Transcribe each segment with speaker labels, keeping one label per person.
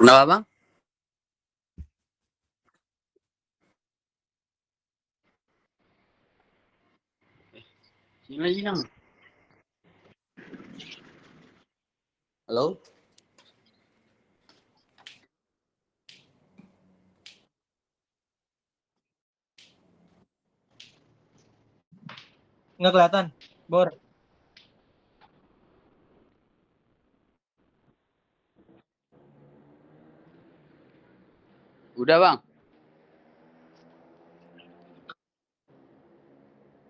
Speaker 1: Kenapa bang? Sini lagi bang. Halo?
Speaker 2: Nggak kelihatan, Bor.
Speaker 1: Udah bang.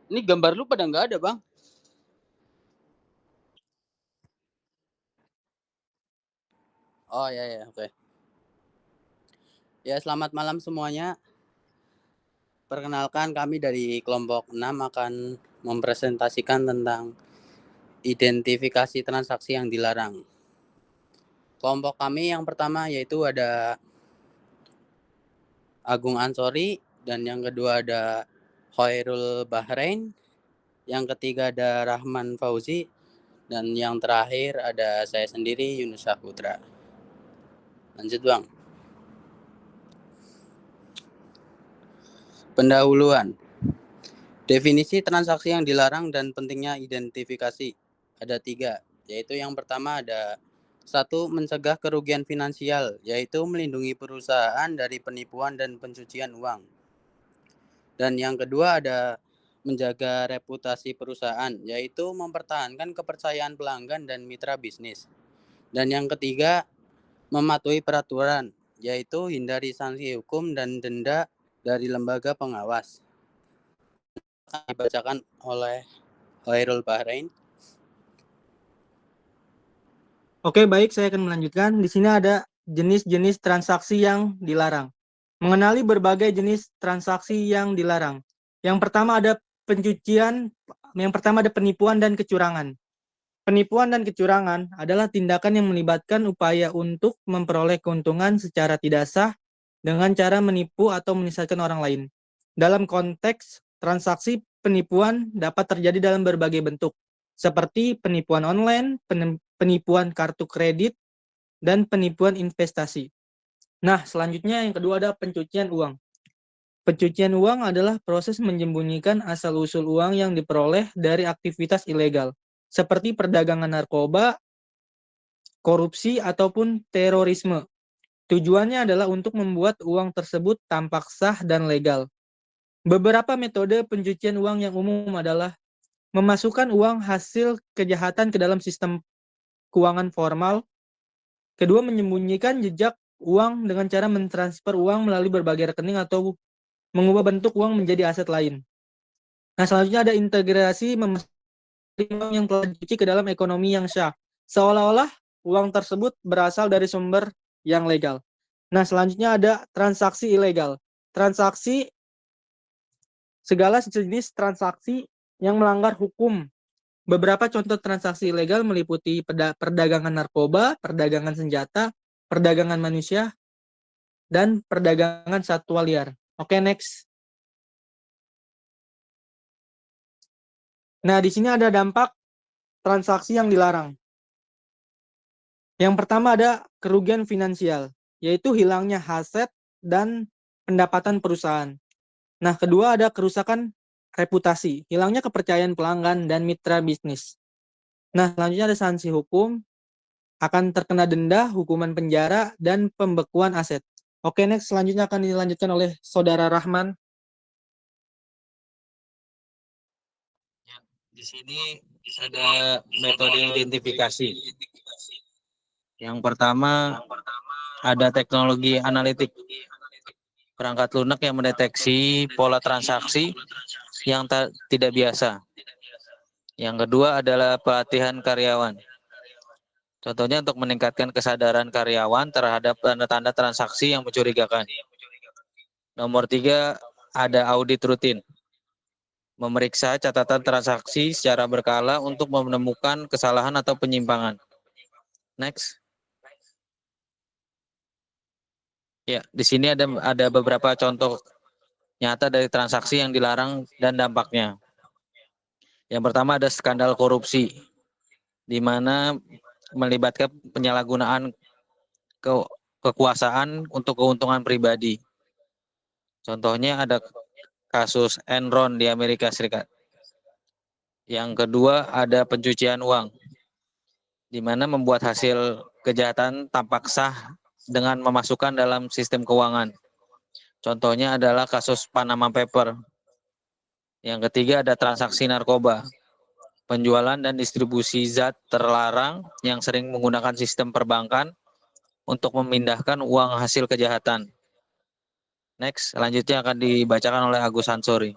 Speaker 1: Ini gambar lu pada nggak ada bang? Oh ya oke. Ya selamat malam semuanya. Perkenalkan kami dari kelompok 6 akan mempresentasikan tentang identifikasi transaksi yang dilarang. Kelompok kami yang pertama yaitu ada Agung Ansori, dan yang kedua ada Khairul Bahrain, yang ketiga ada Rahman Fauzi, dan yang terakhir ada saya sendiri Yunus Saputra. Lanjut bang. Pendahuluan. Definisi transaksi yang dilarang dan pentingnya identifikasi. Ada 3, yaitu yang pertama ada 1. Mencegah kerugian finansial, yaitu melindungi perusahaan dari penipuan dan pencucian uang. Dan yang kedua ada menjaga reputasi perusahaan, yaitu mempertahankan kepercayaan pelanggan dan mitra bisnis. Dan yang ketiga, mematuhi peraturan, yaitu hindari sanksi hukum dan denda dari lembaga pengawas. Dibacakan oleh Khairul Bahrain.
Speaker 2: Oke, baik, saya akan melanjutkan. Di sini ada jenis-jenis transaksi yang dilarang. Mengenali berbagai jenis transaksi yang dilarang. Yang pertama ada penipuan dan kecurangan. Penipuan dan kecurangan adalah tindakan yang melibatkan upaya untuk memperoleh keuntungan secara tidak sah dengan cara menipu atau menyesatkan orang lain. Dalam konteks transaksi, penipuan dapat terjadi dalam berbagai bentuk, seperti penipuan online, penipuan kartu kredit, dan penipuan investasi. Nah, selanjutnya yang kedua ada pencucian uang. Pencucian uang adalah proses menyembunyikan asal-usul uang yang diperoleh dari aktivitas ilegal, seperti perdagangan narkoba, korupsi, ataupun terorisme. Tujuannya adalah untuk membuat uang tersebut tampak sah dan legal. Beberapa metode pencucian uang yang umum adalah memasukkan uang hasil kejahatan ke dalam sistem keuangan formal. Kedua, menyembunyikan jejak uang dengan cara mentransfer uang melalui berbagai rekening atau mengubah bentuk uang menjadi aset lain. Nah, selanjutnya ada integrasi memasukkan uang yang telah dicuci ke dalam ekonomi yang syah, seolah-olah uang tersebut berasal dari sumber yang legal. Nah, selanjutnya ada transaksi ilegal. Segala jenis transaksi yang melanggar hukum. Beberapa contoh transaksi ilegal meliputi perdagangan narkoba, perdagangan senjata, perdagangan manusia, dan perdagangan satwa liar. Oke, next. Nah, di sini ada dampak transaksi yang dilarang. Yang pertama ada kerugian finansial, yaitu hilangnya aset dan pendapatan perusahaan. Nah, kedua ada kerusakan reputasi, hilangnya kepercayaan pelanggan dan mitra bisnis. Nah, selanjutnya ada sanksi hukum, akan terkena denda, hukuman penjara, dan pembekuan aset. Oke, next. Selanjutnya akan dilanjutkan oleh Saudara Rahman.
Speaker 3: Ya, di sini ada metode identifikasi. Yang pertama ada teknologi analitik. Perangkat lunak yang mendeteksi pola transaksi yang tidak biasa. Yang kedua adalah pelatihan karyawan. Contohnya untuk meningkatkan kesadaran karyawan terhadap tanda-tanda transaksi yang mencurigakan. Nomor 3 ada audit rutin. Memeriksa catatan transaksi secara berkala untuk menemukan kesalahan atau penyimpangan. Next. Ya, di sini ada beberapa contoh nyata dari transaksi yang dilarang dan dampaknya. Yang pertama ada skandal korupsi, di mana melibatkan penyalahgunaan kekuasaan untuk keuntungan pribadi. Contohnya ada kasus Enron di Amerika Serikat. Yang kedua ada pencucian uang, di mana membuat hasil kejahatan tampak sah dengan memasukkan dalam sistem keuangan. Contohnya adalah kasus Panama Paper. Yang ketiga ada transaksi narkoba, penjualan dan distribusi zat terlarang yang sering menggunakan sistem perbankan untuk memindahkan uang hasil kejahatan. Next, selanjutnya akan dibacakan oleh Agus Hansori.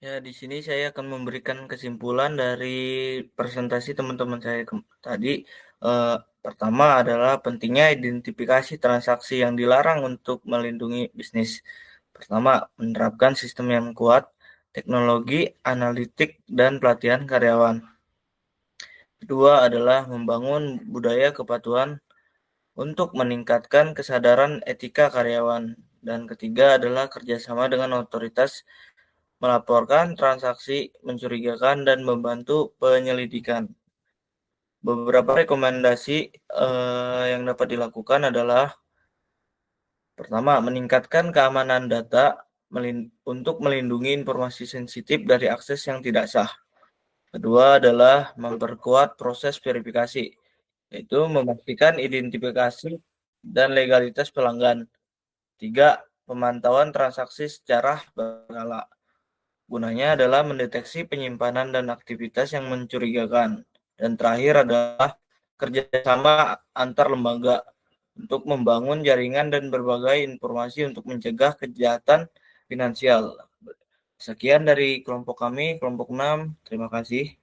Speaker 4: Ya, di sini saya akan memberikan kesimpulan dari presentasi teman-teman saya tadi. Pertama adalah pentingnya identifikasi transaksi yang dilarang untuk melindungi bisnis. Pertama, menerapkan sistem yang kuat, teknologi, analitik, dan pelatihan karyawan. Kedua adalah membangun budaya kepatuhan untuk meningkatkan kesadaran etika karyawan. Dan ketiga adalah kerjasama dengan otoritas, melaporkan transaksi mencurigakan dan membantu penyelidikan. Beberapa rekomendasi yang dapat dilakukan adalah pertama, meningkatkan keamanan data untuk melindungi informasi sensitif dari akses yang tidak sah. Kedua adalah memperkuat proses verifikasi, yaitu memastikan identifikasi dan legalitas pelanggan. Tiga, pemantauan transaksi secara berkala. Gunanya adalah mendeteksi penyimpanan dan aktivitas yang mencurigakan. Dan terakhir adalah kerjasama antar lembaga untuk membangun jaringan dan berbagai informasi untuk mencegah kejahatan finansial. Sekian dari kelompok kami, kelompok 6. Terima kasih.